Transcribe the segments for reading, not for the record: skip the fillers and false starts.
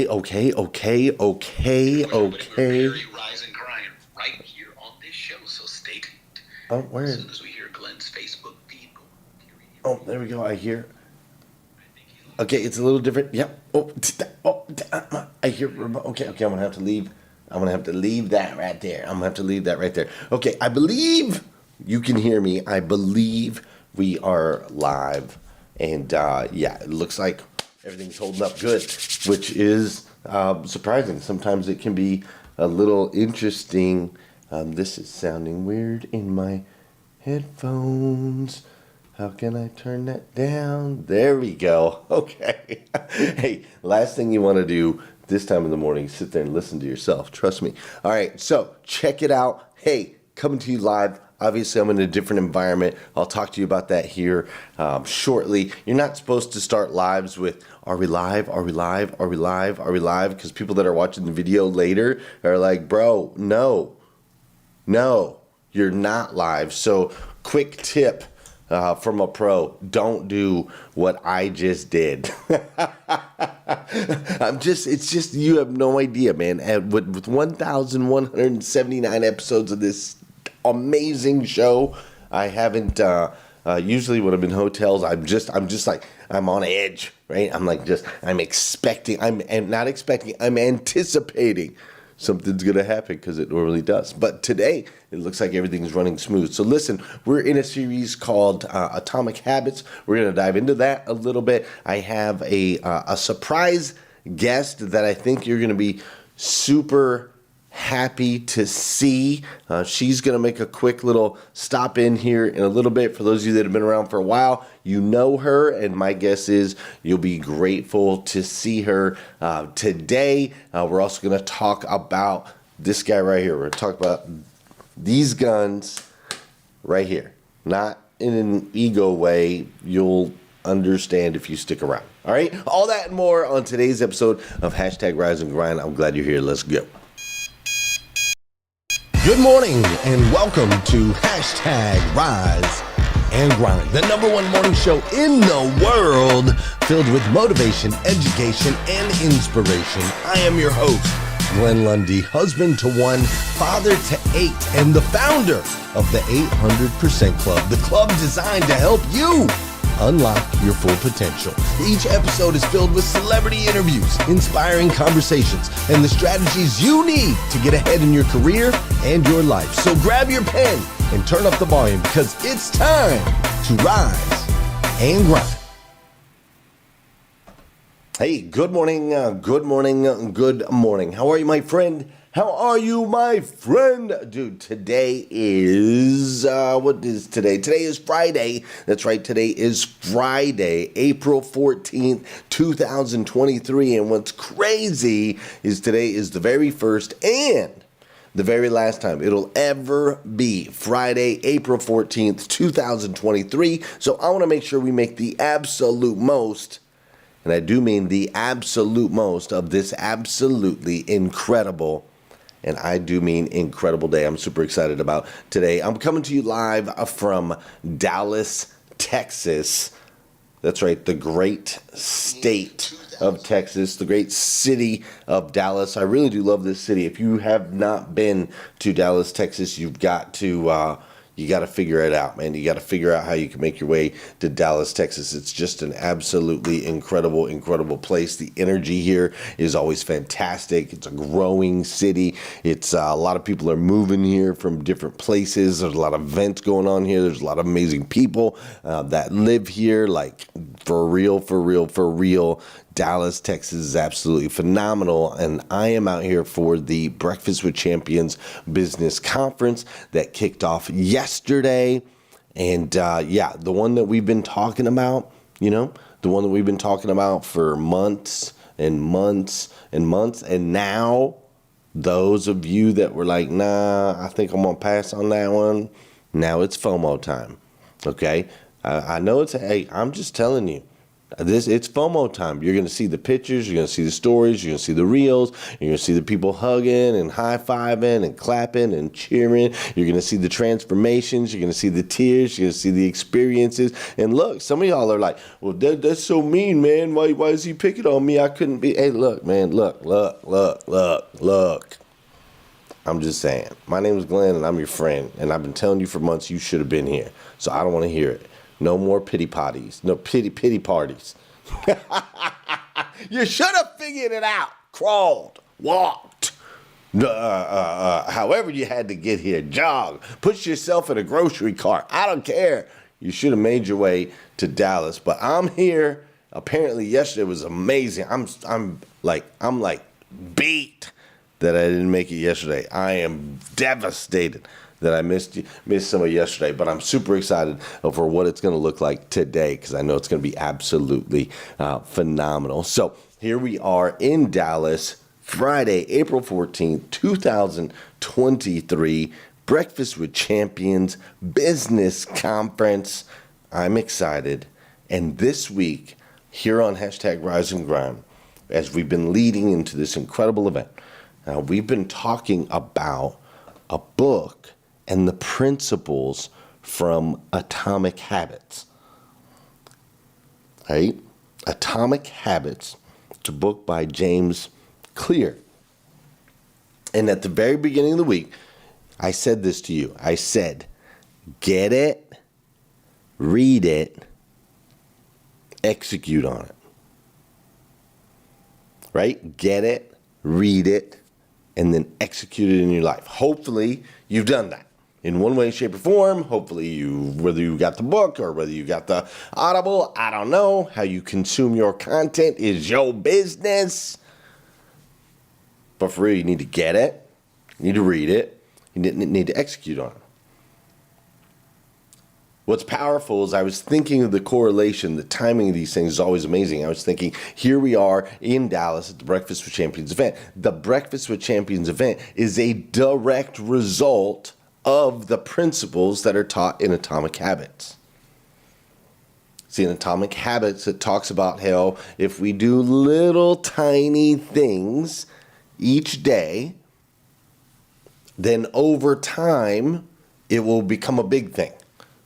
Okay. Rise and grind right here on this show. So stay tuned. Oh, where As is? soon as we hear Glenn's Facebook feed, Oh, there we go. I hear. Okay, it's a little different. Yep. I hear. Okay. I'm gonna have to leave. I'm gonna have to leave that right there. Okay, I believe you can hear me. I believe we are live, and yeah, it looks like everything's holding up good, which is surprising. Sometimes it can be a little interesting. This is sounding weird in my headphones. How can I turn that down? There we go. Okay. Hey, last thing you want to do this time in the morning, sit there and listen to yourself. Trust me. All right, so check it out. Hey, coming to you live. Obviously, I'm in a different environment. I'll talk to you about that here shortly. You're not supposed to start lives with, are we live? Because people that are watching the video later are like, bro, no, you're not live. So quick tip. From a pro, don't do what I just did. It's just, you have no idea, man. And with 1,179 episodes of this amazing show, I haven't, usually when I'm in hotels, I'm just like, I'm on edge, right? I'm anticipating something's going to happen because it normally does. But today, it looks like everything's running smooth. So listen, we're in a series called Atomic Habits. We're going to dive into that a little bit. I have a surprise guest that I think you're going to be super happy to see. She's going to make a quick little stop in here in a little bit. For those of you that have been around for a while, you know her, and my guess is you'll be grateful to see her today. We're also going to talk about this guy right here. We're going to talk about these guns right here. Not in an ego way. You'll understand if you stick around. All right? All that and more on today's episode of Hashtag Rise and Grind. I'm glad you're here. Let's go. Good morning and welcome to Hashtag Rise and Grind, the #1 morning show in the world filled with motivation, education, and inspiration. I am your host, Glenn Lundy, husband to 1, father to 8, and the founder of the 800% Club, the club designed to help you unlock your full potential. Each episode is filled with celebrity interviews, inspiring conversations, and the strategies you need to get ahead in your career and your life. So grab your pen and turn up the volume because it's time to rise and grind. Hey, good morning. How are you, my friend? Dude, today is, what is today? Today is Friday. That's right, today is Friday, April 14th, 2023. And what's crazy is today is the very first and the very last time it'll ever be Friday, April 14th, 2023. So I want to make sure we make the absolute most, and I do mean the absolute most, of this absolutely incredible, and I do mean incredible day I'm super excited about today. I'm coming to you live from Dallas, Texas. That's right, the great state of Texas, the great city of Dallas. I really do love this city. If you have not been to Dallas, Texas, you've got to you got to figure it out, man. You got to figure out how you can make your way to Dallas, Texas. It's just an absolutely incredible place. The energy here is always fantastic. It's a growing city. It's a lot of people are moving here from different places. There's a lot of events going on here. There's a lot of amazing people that live here. Like, for real. Dallas, Texas is absolutely phenomenal, and I am out here for the Breakfast with Champions Business Conference that kicked off yesterday. And the one that we've been talking about, for months and months, and now those of you that were like, nah, I think I'm gonna pass on that one, now it's FOMO time. Okay, I know hey, I'm just telling you. It's FOMO time. You're going to see the pictures, you're going to see the stories, you're going to see the reels, you're going to see the people hugging and high-fiving and clapping and cheering. You're going to see the transformations, you're going to see the tears, you're going to see the experiences. And look, some of y'all are like, well, that's so mean, man. Why is he picking on me? I couldn't be. Hey, look, man, look. I'm just saying. My name is Glenn, and I'm your friend. And I've been telling you for months you should have been here. So I don't want to hear it. No more pity parties. No pity parties. You should have figured it out. Crawled, walked, however you had to get here. Jog, put yourself in a grocery cart. I don't care. You should have made your way to Dallas. But I'm here. Apparently yesterday was amazing. I'm like beat that I didn't make it yesterday. I am devastated that I missed some of yesterday, but I'm super excited for what it's going to look like today because I know it's going to be absolutely phenomenal. So here we are in Dallas, Friday, April 14th, 2023, Breakfast with Champions Business Conference. I'm excited. And this week, here on #Rise and Grind, as we've been leading into this incredible event, we've been talking about a book and the principles from Atomic Habits. Right? Atomic Habits. It's a book by James Clear. And at the very beginning of the week, I said this to you. I said, get it, read it, execute on it. Right? Get it, read it, and then execute it in your life. Hopefully, you've done that in one way, shape, or form. Hopefully, whether you got the book or whether you got the Audible, I don't know. How you consume your content is your business. But for real, you need to get it. You need to read it. You need to execute on it. What's powerful is I was thinking of the correlation, the timing of these things is always amazing. I was thinking, here we are in Dallas at the Breakfast with Champions event. The Breakfast with Champions event is a direct result of the principles that are taught in Atomic Habits. See, in Atomic Habits, it talks about how if we do little tiny things each day, then over time, it will become a big thing.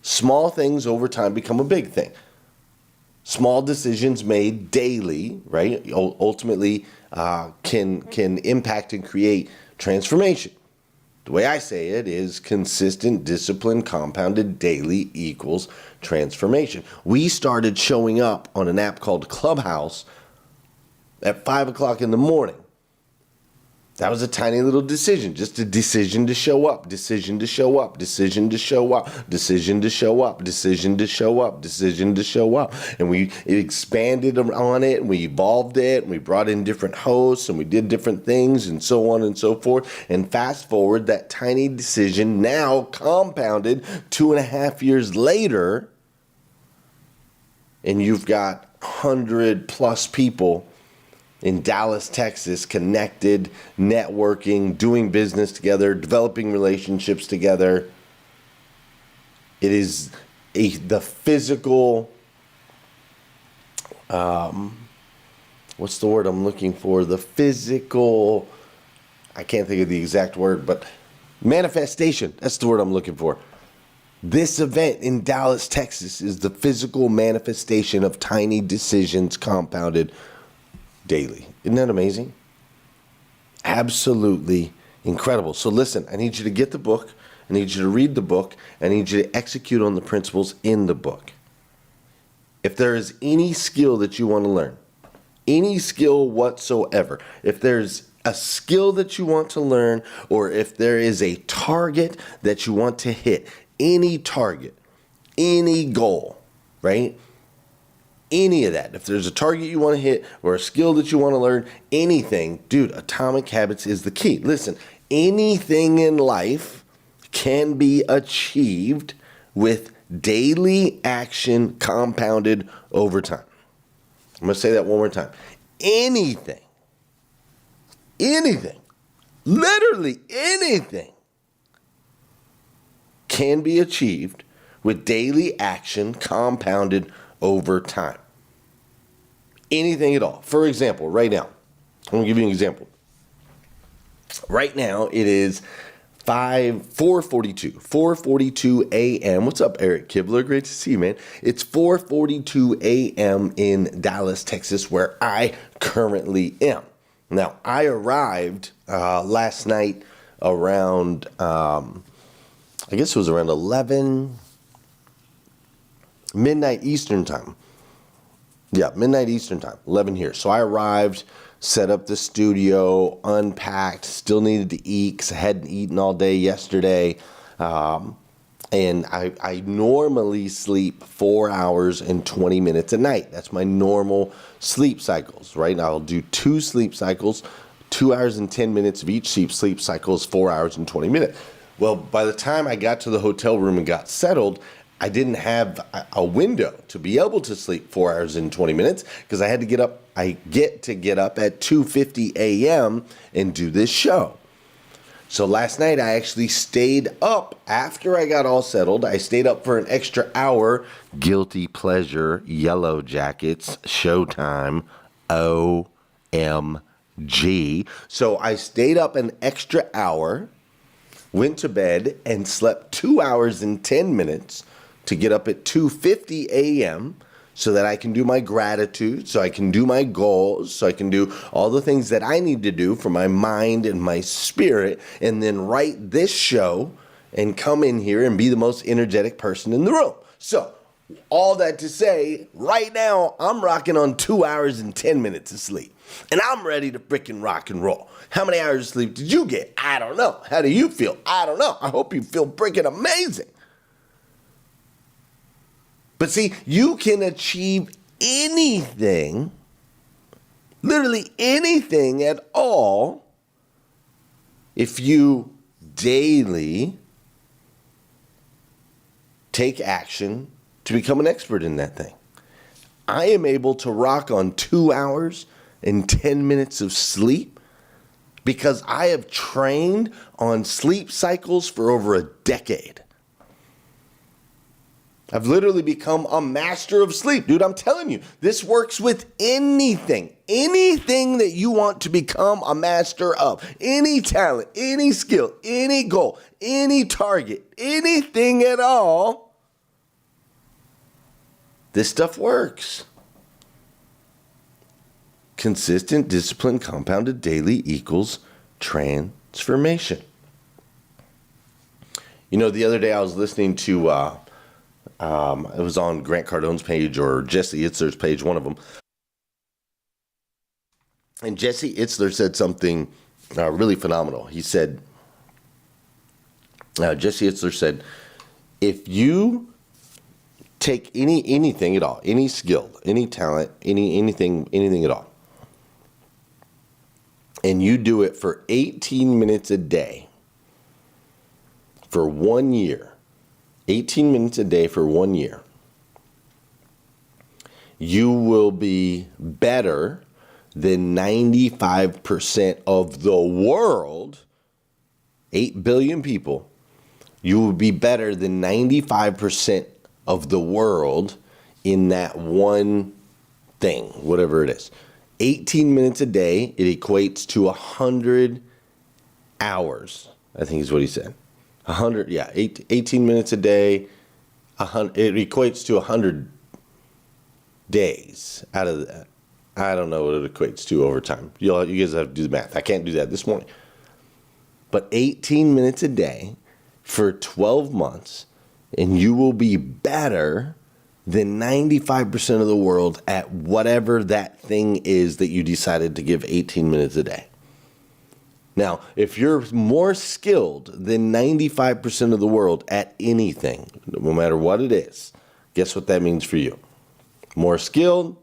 Small things over time become a big thing. Small decisions made daily, right, ultimately can impact and create transformation. The way I say it is consistent, discipline, compounded daily equals transformation. We started showing up on an app called Clubhouse at 5 o'clock in the morning. That was a tiny little decision, just a decision to show up, decision to show up, decision to show up, decision to show up, decision to show up, decision to show up. And we expanded on it, and we evolved it, and we brought in different hosts, and we did different things, and so on and so forth. And fast forward, that tiny decision now compounded 2.5 years later, and you've got 100+ people in Dallas, Texas, connected, networking, doing business together, developing relationships together. It is the physical, what's the word I'm looking for? The physical, I can't think of the exact word, but manifestation. That's the word I'm looking for. This event in Dallas, Texas is the physical manifestation of tiny decisions compounded daily. Isn't that amazing? Absolutely incredible. So listen, I need you to get the book. I need you to read the book. I need you to execute on the principles in the book. If there is any skill that you want to learn, any skill whatsoever, if there's a skill that you want to learn, or if there is a target that you want to hit, any target, any goal, right? Any of that. If there's a target you want to hit or a skill that you want to learn, anything, dude, Atomic Habits is the key. Listen, anything in life can be achieved with daily action compounded over time. I'm going to say that one more time. Anything, literally anything can be achieved with daily action compounded over time. Anything at all. For example, right now, I'm going to give you an example. Right now, it is 4:42 a.m. What's up, Eric Kibler? Great to see you, man. It's 4:42 a.m. in Dallas, Texas, where I currently am. Now, I arrived last night around, I guess it was around 11, midnight Eastern time. Yeah, midnight Eastern time, 11 here. So I arrived, set up the studio, unpacked, still needed to eat because I hadn't eaten all day yesterday. And I normally sleep 4 hours and 20 minutes a night. That's my normal sleep cycles, right? I'll do 2 sleep cycles, 2 hours and 10 minutes of each sleep cycle is 4 hours and 20 minutes. Well, by the time I got to the hotel room and got settled, I didn't have a window to be able to sleep 4 hours and 20 minutes because I had to get up. I get to get up at 2:50 a.m. and do this show. So last night I actually stayed up after I got all settled. I stayed up for an extra hour. Guilty pleasure, Yellow Jackets, Showtime, OMG. So I stayed up an extra hour, went to bed, and slept 2 hours and 10 minutes to get up at 2:50 a.m. so that I can do my gratitude, so I can do my goals, so I can do all the things that I need to do for my mind and my spirit, and then write this show and come in here and be the most energetic person in the room. So, all that to say, right now, I'm rocking on 2 hours and 10 minutes of sleep. And I'm ready to freaking rock and roll. How many hours of sleep did you get? I don't know. How do you feel? I don't know. I hope you feel freaking amazing. But see, you can achieve anything, literally anything at all, if you daily take action to become an expert in that thing. I am able to rock on 2 hours and 10 minutes of sleep because I have trained on sleep cycles for over a decade. I've literally become a master of sleep. Dude, I'm telling you, this works with anything. Anything that you want to become a master of. Any talent, any skill, any goal, any target, anything at all. This stuff works. Consistent, discipline, compounded daily equals transformation. You know, the other day I was listening to... it was on Grant Cardone's page or Jesse Itzler's page, one of them. And Jesse Itzler said something really phenomenal. He said, Jesse Itzler said, if you take anything at all, any skill, any talent, anything at all, and you do it for 18 minutes a day for 1 year, 18 minutes a day for 1 year, you will be better than 95% of the world, 8 billion people. You will be better than 95% of the world in that one thing, whatever it is. 18 minutes a day, it equates to 100 hours, I think is what he said. 100, 18 minutes a day, 100, it equates to 100 days out of that. I don't know what it equates to over time. You guys have to do the math. I can't do that this morning. But 18 minutes a day for 12 months, and you will be better than 95% of the world at whatever that thing is that you decided to give 18 minutes a day. Now, if you're more skilled than 95% of the world at anything, no matter what it is, guess what that means for you? More skilled,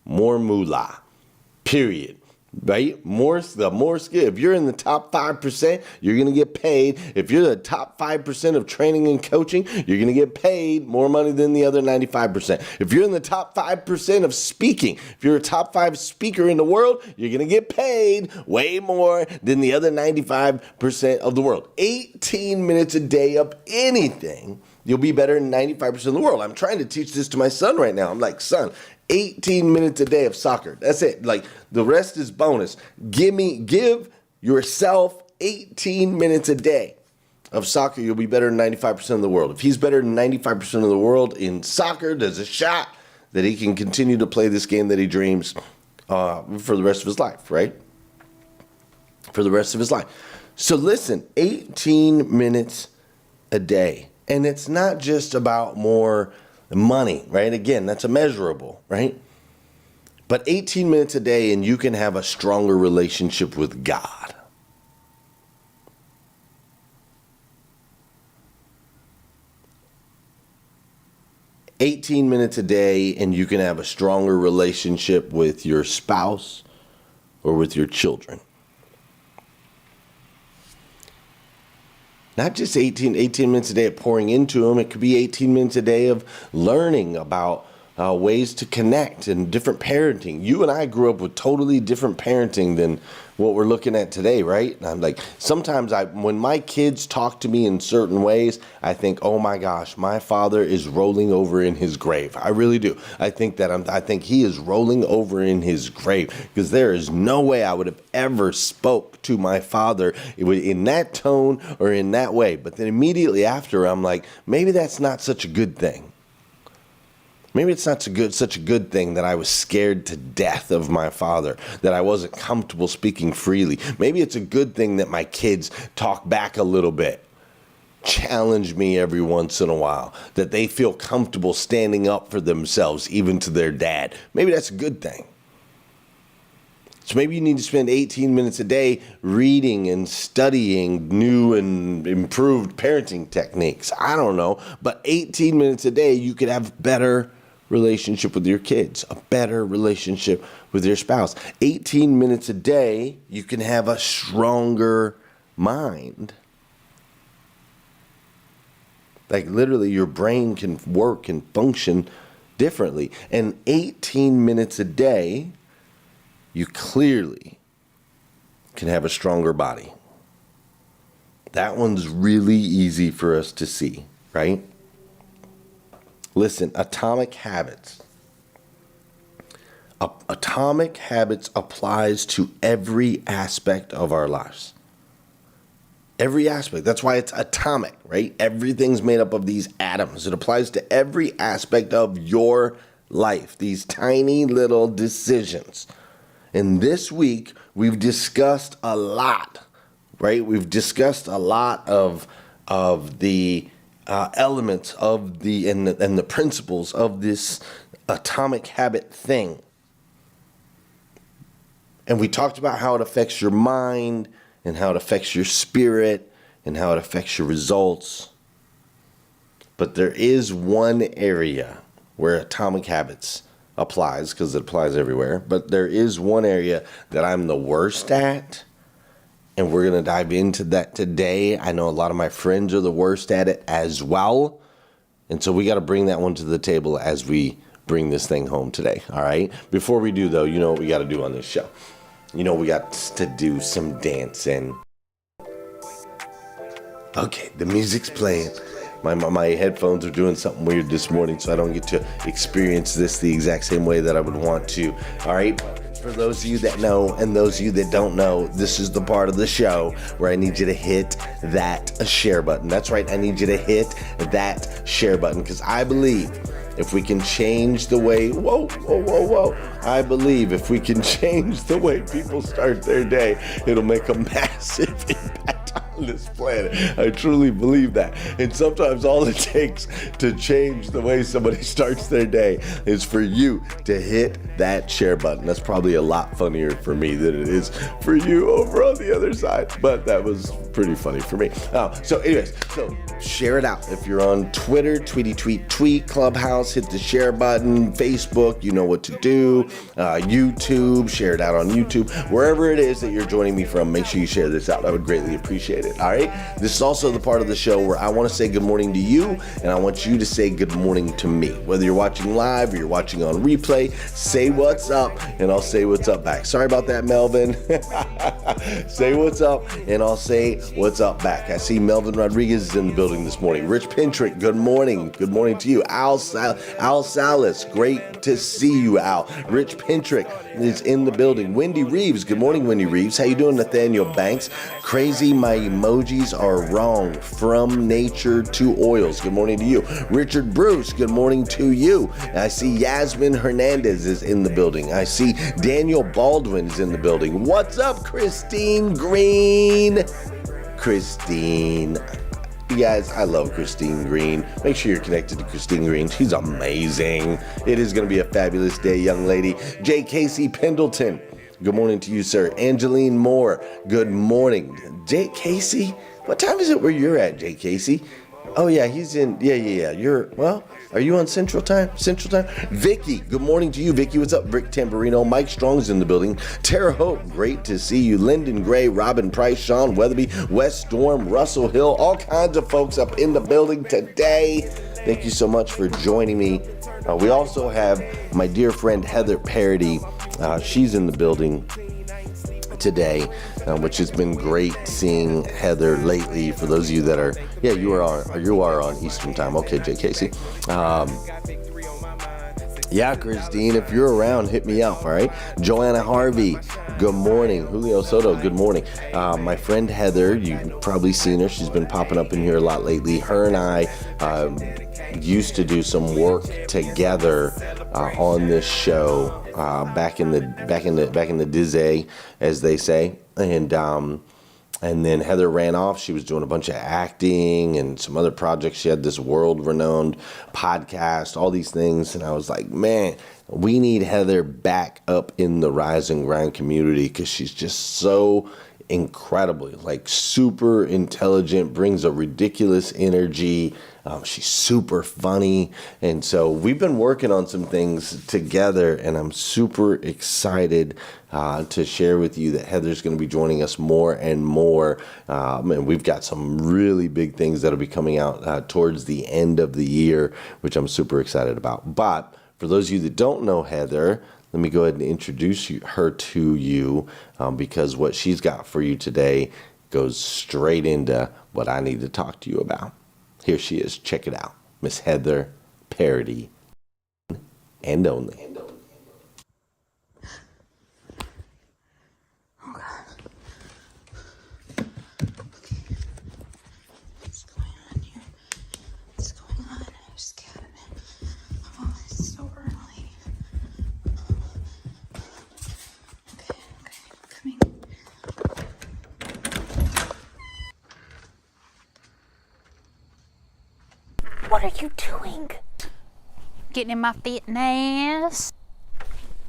more moolah, period. Right? The more skill. If you're in the top 5%, you're going to get paid. If you're the top 5% of training and coaching, you're going to get paid more money than the other 95%. If you're in the top 5% of speaking, if you're a top 5 speaker in the world, you're going to get paid way more than the other 95% of the world. 18 minutes a day of anything, you'll be better than 95% of the world. I'm trying to teach this to my son right now. I'm like, son, 18 minutes a day of soccer. That's it. Like, the rest is bonus. Give yourself 18 minutes a day of soccer. You'll be better than 95% of the world. If he's better than 95% of the world in soccer, there's a shot that he can continue to play this game that he dreams for the rest of his life, right? For the rest of his life. So listen, 18 minutes a day. And it's not just about more money, right? Again, that's immeasurable, right? But 18 minutes a day and you can have a stronger relationship with God. "18 minutes a day and you can have a stronger relationship with your spouse or with your children." Not just 18 minutes a day of pouring into them. It could be 18 minutes a day of learning about ways to connect and different parenting. You and I grew up with totally different parenting than what we're looking at today, right? And I'm like, sometimes when my kids talk to me in certain ways, I think, oh my gosh, my father is rolling over in his grave. I really do. I think he is rolling over in his grave, because there is no way I would have ever spoke to my father in that tone or in that way. But then immediately after, I'm like, maybe that's not such a good thing. Maybe it's not such a good thing that I was scared to death of my father, that I wasn't comfortable speaking freely. Maybe it's a good thing that my kids talk back a little bit, challenge me every once in a while, that they feel comfortable standing up for themselves, even to their dad. Maybe that's a good thing. So maybe you need to spend 18 minutes a day reading and studying new and improved parenting techniques. I don't know. But 18 minutes a day, you could have better relationship with your kids, a better relationship with your spouse. 18 minutes a day, you can have a stronger mind. Like, literally, your brain can work and function differently. And 18 minutes a day, you clearly can have a stronger body. That one's really easy for us to see, right? Listen, Atomic Habits. Atomic Habits applies to every aspect of our lives. Every aspect. That's why it's atomic, right? Everything's made up of these atoms. It applies to every aspect of your life. These tiny little decisions. And this week, we've discussed a lot, right? We've discussed a lot of the elements of and the principles of this atomic habit thing. And we talked about how it affects your mind and how it affects your spirit and how it affects your results. But there is one area where Atomic Habits applies, because it applies everywhere. But there is one area that I'm the worst at, and we're going to dive into that today. I know a lot of my friends are the worst at it as well. And so we got to bring that one to the table as we bring this thing home today. All right. Before we do, though, you know what we got to do on this show. You know, we got to do some dancing. Okay, the music's playing. My headphones are doing something weird this morning, so I don't get to experience this the exact same way that I would want to. All right. For those of you that know and those of you that don't know, this is the part of the show where I need you to hit that share button. That's right. I need you to hit that share button, because I believe if we can change the way, I believe if we can change the way people start their day, it'll make a massive impact on this planet. I truly believe that. And sometimes all it takes to change the way somebody starts their day is for you to hit that share button. That's probably a lot funnier for me than it is for you over on the other side, but that was pretty funny for me. So anyways, share it out. If you're on Twitter, tweet, Clubhouse, hit the share button. Facebook, you know what to do. YouTube, share it out on YouTube. Wherever it is that you're joining me from, make sure you share this out. I would greatly appreciate it. it, all right? This is also the part of the show where I want to say good morning to you, and I want you to say good morning to me. Whether you're watching live or you're watching on replay, say what's up, and I'll say what's up back. Sorry about that, Melvin. Say what's up, and I'll say what's up back. I see Melvin Rodriguez is in the building this morning. Rich Pintrick, good morning. Good morning to you. Al Salas, great to see you, Al. Rich Pintrick is in the building. Wendy Reeves, good morning, Wendy Reeves. How you doing, Nathaniel Banks? Crazy, my emojis are wrong. From nature to oils. Good morning to you. Richard Bruce, good morning to you. I see Yasmin Hernandez is in the building. I see Daniel Baldwin is in the building. What's up, Christine Green? Christine. You guys, I love Christine Green. Make sure you're connected to Christine Green. She's amazing. It is going to be a fabulous day, young lady. J. Casey Pendleton, good morning to you, sir. Angeline Moore, good morning. J. Casey, what time is it where you're at, J. Casey? Oh, yeah, he's in. Yeah. Are you on Central Time? Vicky, good morning to you. Vicky, what's up? Brick Tamburino. Mike Strong's in the building. Tara Hope, great to see you. Lyndon Gray, Robin Price, Sean Weatherby, Wes Storm, Russell Hill, all kinds of folks up in the building today. Thank you so much for joining me. We also have my dear friend Heather Parody. She's in the building today, which has been great seeing Heather lately. For those of you that are, you are on Eastern Time. Okay, Jay Casey. Christine, if you're around, hit me up, all right? Joanna Harvey, good morning. Julio Soto, good morning. My friend Heather, you've probably seen her. She's been popping up in here a lot lately. Her and I used to do some work together on this show back in the Dizzy, as they say, and then Heather ran off. She was doing a bunch of acting and some other projects. She had this world-renowned podcast, all these things. And I was like, man, we need Heather back up in the Rise and Grind community because she's just so incredibly, super intelligent, brings a ridiculous energy. She's super funny. And so we've been working on some things together, and I'm super excited to share with you that Heather's going to be joining us more and more. And we've got some really big things that'll be coming out towards the end of the year, which I'm super excited about. But for those of you that don't know Heather, let me go ahead and introduce her to you because what she's got for you today goes straight into what I need to talk to you about. Here she is. Check it out. Miss Heather Parody and only. Oh, God. What's going on here? What's going on? Who's got it? Oh, it's so early. Okay, coming. What are you doing? Getting in my fitness.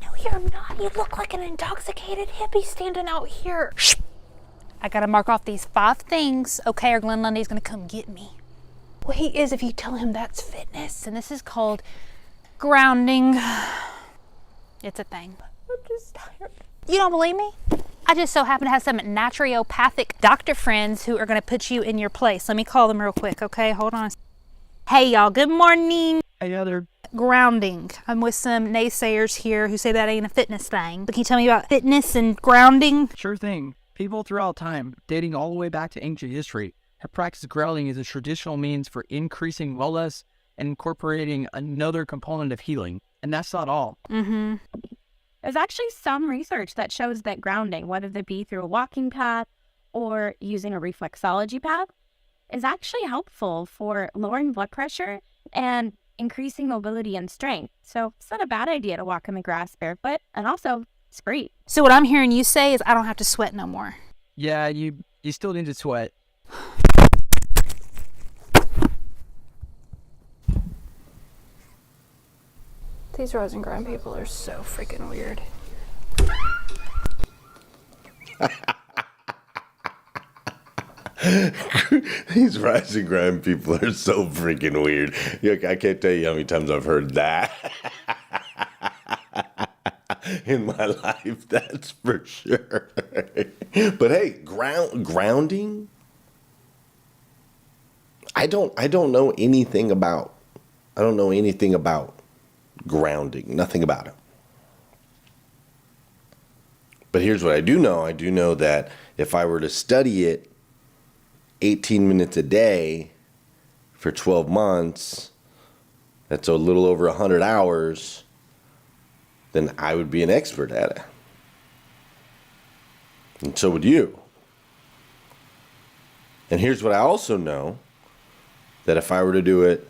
No, you're not. You look like an intoxicated hippie standing out here. Shh. I gotta mark off these 5 things, okay, or Glenn Lundy's gonna come get me. Well, he is if you tell him that's fitness, and this is called grounding. It's a thing. I'm just tired. You don't believe me? I just so happen to have some naturopathic doctor friends who are gonna put you in your place. Let me call them real quick, okay? Hold on. Hey y'all, good morning. Hey Heather. Grounding. I'm with some naysayers here who say that ain't a fitness thing. But can you tell me about fitness and grounding? Sure thing. People throughout time, dating all the way back to ancient history, have practiced grounding as a traditional means for increasing wellness and incorporating another component of healing. And that's not all. Mm-hmm. There's actually some research that shows that grounding, whether it be through a walking path or using a reflexology path, is actually helpful for lowering blood pressure and increasing mobility and strength. So it's not a bad idea to walk in the grass barefoot, and also it's great. So what I'm hearing you say is I don't have to sweat no more. Yeah, you still need to sweat. These Rise and Grind people are so freaking weird. These Rise and Grind people are so freaking weird. I can't tell you how many times I've heard that in my life. That's for sure. But hey, grounding. I don't know anything about grounding, nothing about it. But here's what I do know. I do know that if I were to study it 18 minutes a day for 12 months, that's a little over 100 hours, then I would be an expert at it. And so would you. And here's what I also know, that if I were to do it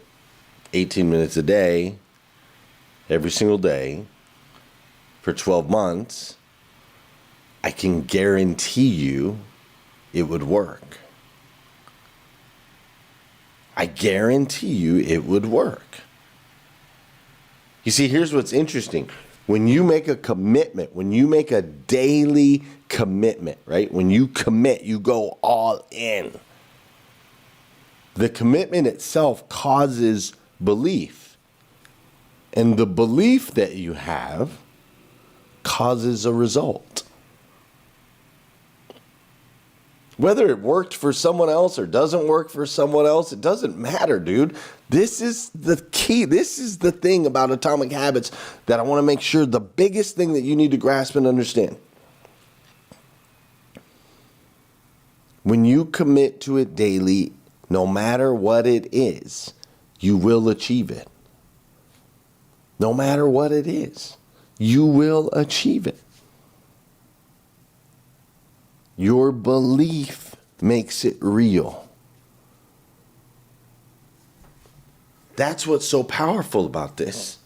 18 minutes a day, every single day, for 12 months, I can guarantee you it would work. I guarantee you it would work. You see, here's what's interesting. When you make a commitment, when you make a daily commitment, right? When you commit, you go all in. The commitment itself causes belief. And the belief that you have causes a result. Whether it worked for someone else or doesn't work for someone else, it doesn't matter, dude. This is the key. This is the thing about Atomic Habits that I want to make sure, the biggest thing that you need to grasp and understand. When you commit to it daily, no matter what it is, you will achieve it. No matter what it is, you will achieve it. Your belief makes it real. That's what's so powerful about this.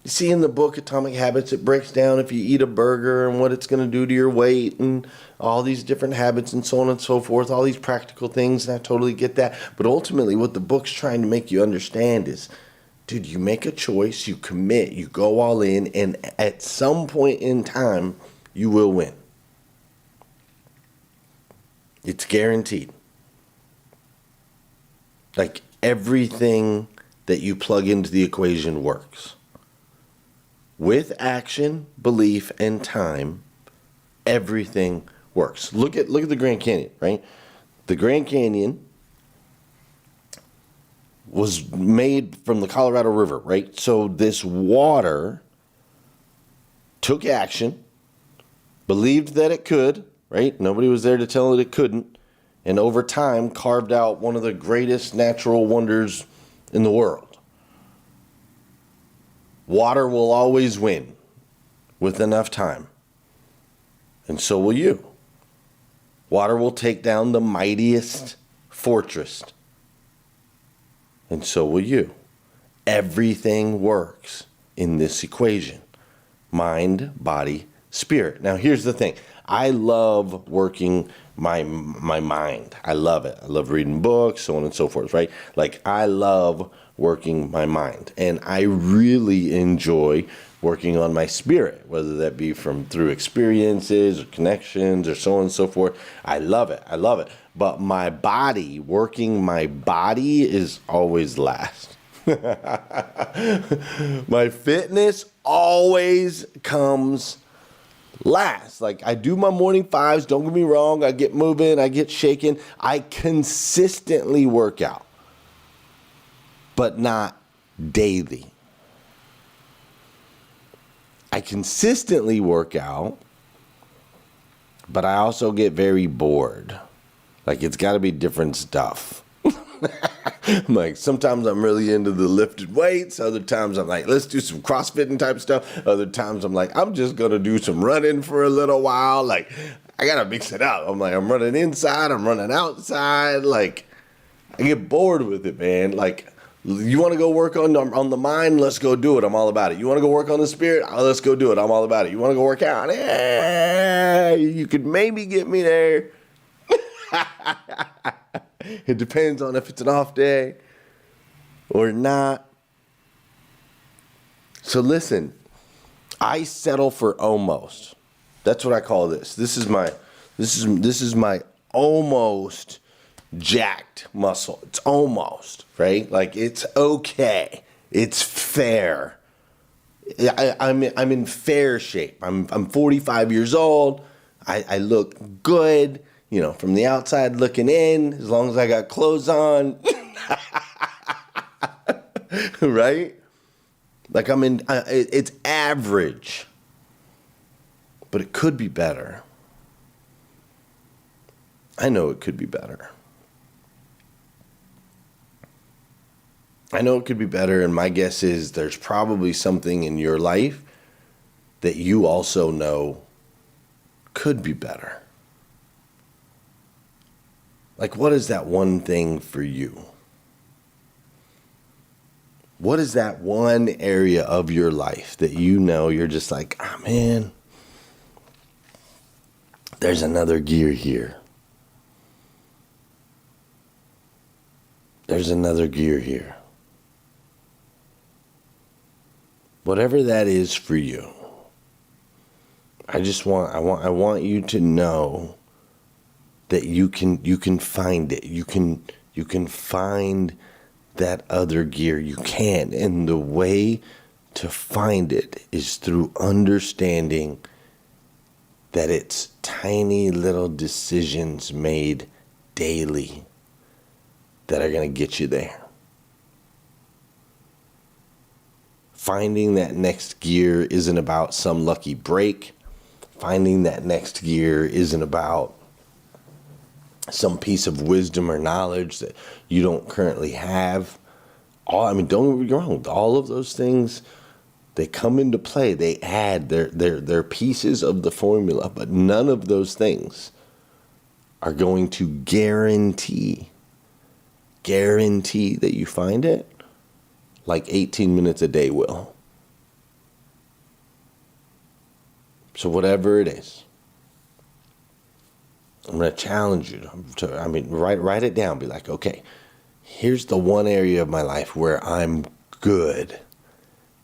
You see, in the book Atomic Habits, it breaks down if you eat a burger and what it's going to do to your weight and all these different habits and so on and so forth, all these practical things, and I totally get that. But ultimately, what the book's trying to make you understand is, dude, you make a choice, you commit, you go all in, and at some point in time, you will win. It's guaranteed. Like, everything that you plug into the equation works. With action, belief, and time, everything works. Look at the Grand Canyon, right? The Grand Canyon was made from the Colorado River, right? So this water took action, believed that it could, right? Nobody was there to tell it couldn't. And over time, carved out one of the greatest natural wonders in the world. Water will always win with enough time. And so will you. Water will take down the mightiest fortress. And so will you. Everything works in this equation. Mind, body, spirit. Now here's the thing. I love working my mind. I love it. I love reading books, so on and so forth, right? Like, I love working my mind. And I really enjoy working on my spirit, whether that be through experiences or connections or so on and so forth. I love it. I love it. But my body, working my body is always last. My fitness always comes last. Like, I do my morning fives, don't get me wrong, I get moving, I get shaking, I consistently work out, but not daily. I consistently work out, but I also get very bored. Like, it's got to be different stuff. Like, sometimes I'm really into the lifted weights. Other times I'm like, let's do some CrossFitting type stuff. Other times I'm like, I'm just going to do some running for a little while. Like, I got to mix it up. I'm like, I'm running inside. I'm running outside. Like, I get bored with it, man. Like, you want to go work on the mind? Let's go do it. I'm all about it. You want to go work on the spirit? Oh, let's go do it. I'm all about it. You want to go work out? You could maybe get me there. It depends on if it's an off day or not. So listen, I settle for almost. That's what I call this. This is my almost jacked muscle. It's almost, right? Like, it's okay. It's fair. I'm in fair shape. I'm 45 years old. I look good. from the outside looking in, as long as I got clothes on, right? Like it's average, but it could be better. I know it could be better. I know it could be better, and my guess is there's probably something in your life that you also know could be better. Like, what is that one thing for you? What is that one area of your life that you're just like, man, there's another gear here. There's another gear here. Whatever that is for you, I want you to know that you can find it. You can find that other gear. You can. And the way to find it is through understanding that it's tiny little decisions made daily that are going to get you there. Finding that next gear isn't about some lucky break. Finding that next gear isn't about some piece of wisdom or knowledge that you don't currently have. Don't get me wrong, all of those things, they come into play. They add their pieces of the formula, but none of those things are going to guarantee that you find it like 18 minutes a day will. So whatever it is, I'm going to challenge you to write it down. Be like, okay, here's the one area of my life where I'm good.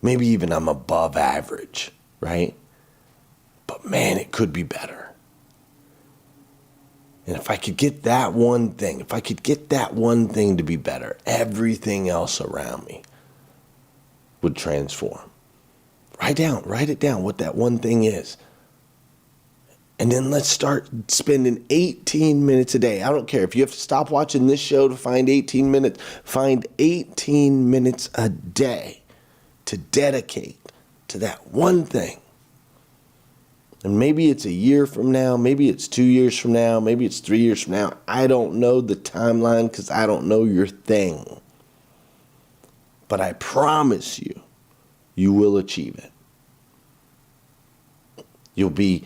Maybe even I'm above average, right? But man, it could be better. And if I could get that one thing, to be better, everything else around me would transform. Write it down what that one thing is. And then let's start spending 18 minutes a day. I don't care if you have to stop watching this show to find 18 minutes. Find 18 minutes a day to dedicate to that one thing. And maybe it's a year from now, maybe it's 2 years from now, maybe it's 3 years from now. I don't know the timeline because I don't know your thing. But I promise you, you will achieve it. You'll be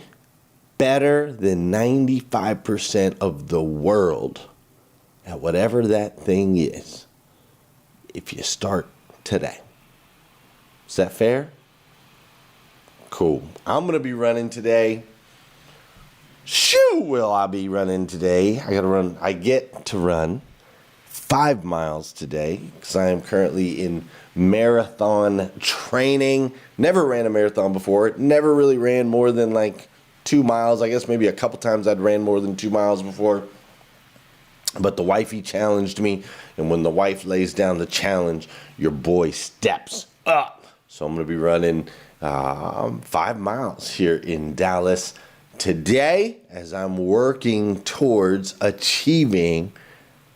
better than 95% of the world at whatever that thing is if you start today. Is that fair? Cool. I'm going to be running today. Shoo, will I be running today. I get to run 5 miles today because I am currently in marathon training. Never ran a marathon before. Never really ran more than like 2 miles. I guess maybe a couple times I'd ran more than 2 miles before. But the wifey challenged me. And when the wife lays down the challenge, your boy steps up. So I'm going to be running 5 miles here in Dallas today as I'm working towards achieving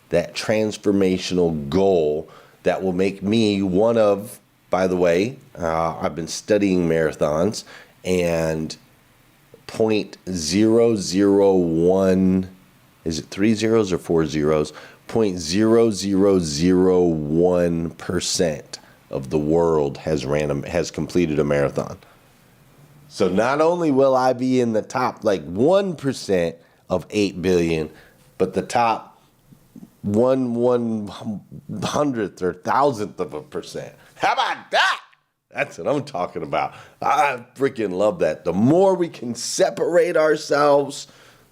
that transformational goal that will make me one of, by the way, I've been studying marathons, and 0.001, is it 3 zeros or 4 zeros? 0.0001% of the world has completed a marathon. So not only will I be in the top like 1% of 8 billion, but the top 1/100th or 1,000th of a percent. How about that? That's what I'm talking about. I freaking love that. The more we can separate ourselves,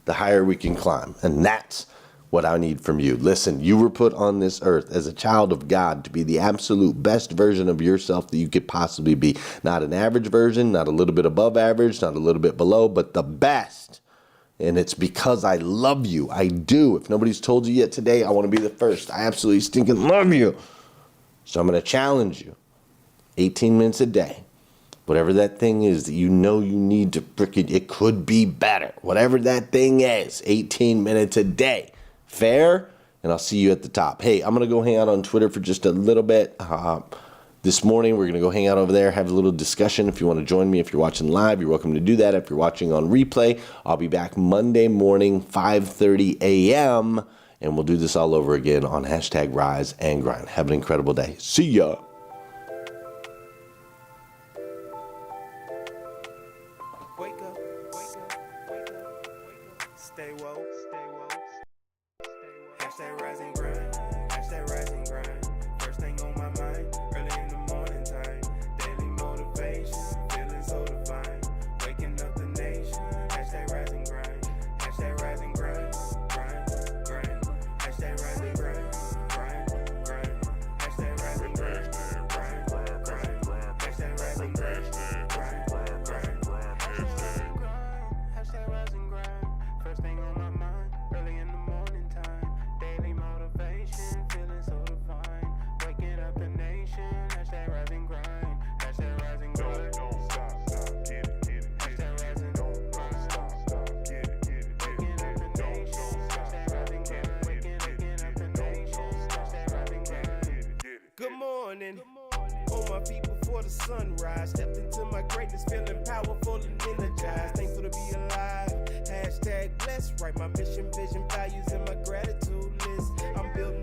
the higher we can climb. And that's what I need from you. Listen, you were put on this earth as a child of God to be the absolute best version of yourself that you could possibly be. Not an average version, not a little bit above average, not a little bit below, but the best. And it's because I love you. I do. If nobody's told you yet today, I want to be the first. I absolutely stinking love you. So I'm going to challenge you. 18 minutes a day. Whatever that thing is that you know you need to frickin', it could be better. Whatever that thing is, 18 minutes a day. Fair? And I'll see you at the top. Hey, I'm going to go hang out on Twitter for just a little bit. This morning, we're going to go hang out over there, have a little discussion. If you want to join me, if you're watching live, you're welcome to do that. If you're watching on replay, I'll be back Monday morning, 5:30 a.m., and we'll do this all over again on hashtag Rise and Grind. Have an incredible day. See ya. Wake up, wake up, wake up, wake up. Stay woke, stay woke. Hashtag rise and grind, hashtag rise and grind. First thing on my mind, early in the morning time. Daily motivation, feeling so divine. Waking up the nation, hashtag rise and grind. Hashtag rise and grind, grind, grind. Hashtag rise and grind, grind, grind. Hashtag rise and grind, grind, grind. Hashtag rise and grind, grind, grind. Hashtag rise and grind. First thing on my mind, early in the morning time. Daily motivation, feeling so divine. Waking up the nation, hashtag rise and grind. Hashtag rise and grind. Don't stop, get it, get it. Hashtag rise and grind. Stop, get it, get it. Waking up the nation, hashtag rise and grind. Waking up the nation, hashtag rise and grind. Good morning. On my feet before the sunrise. Stepped into my greatness, feeling powerful and energized. Thankful to be alive. Hashtag blessed. Write my mission, vision, values, and my gratitude list. I'm building